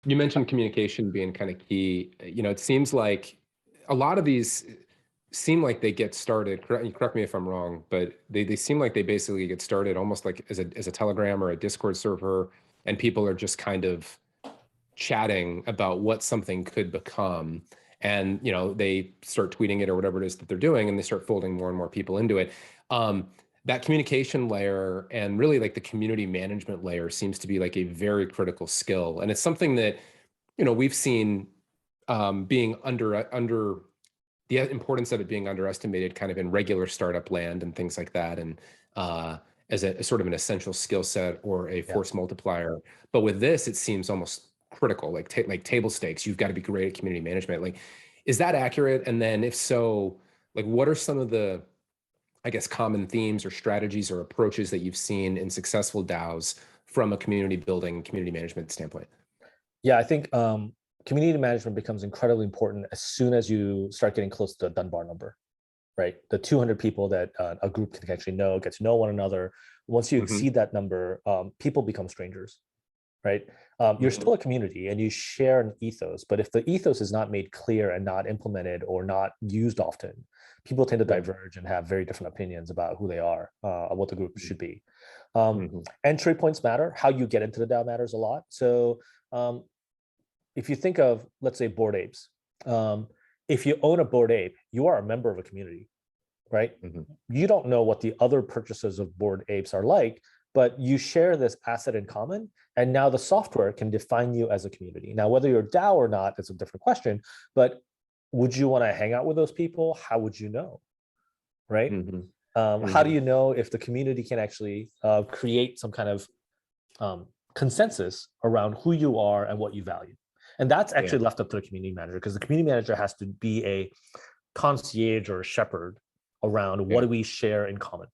You mentioned communication being kind of key. It seems like a lot of these seem like they get started, correct me if I'm wrong, but they seem like they basically get started almost like as a Telegram or a Discord server, and people are just kind of chatting about what something could become. And they start tweeting it or whatever it is that they're doing, and they start folding more and more people into it. That communication layer and really like the community management layer seems to be like a very critical skill, and it's something that we've seen being under the importance of it being underestimated kind of in regular startup land and things like that, and as a sort of an essential skill set or a Yeah. force multiplier. But with this, it seems almost critical, like table stakes. You've got to be great at community management. Like, is that accurate? And then if so, like, what are some of the, I guess, common themes or strategies or approaches that you've seen in successful DAOs from a community building, community management standpoint? Yeah, I think community management becomes incredibly important as soon as you start getting close to the Dunbar number, right? The 200 people that a group can actually get to know one another. Once you Hmm. exceed that number, people become strangers, right? You're Hmm. still a community and you share an ethos, but if the ethos is not made clear and not implemented or not used often, people tend to Yeah. diverge and have very different opinions about who they are and what the group should be. Um, Hmm. Entry points matter. How you get into the DAO matters a lot. So um, if you think of, let's say, Bored Apes, um, if you own a Bored Ape, you are a member of a community, right? Hmm. You don't know what the other purchasers of Bored Apes are like, but you share this asset in common. And now the software can define you as a community. Now, whether you're DAO or not, is a different question. But would you want to hang out with those people? How would you know, right? Hmm. How do Hmm. you know if the community can actually create some kind of consensus around who you are and what you value? And that's Yeah. actually left up to the community manager, because the community manager has to be a concierge or a shepherd around what Yeah. do we share in common.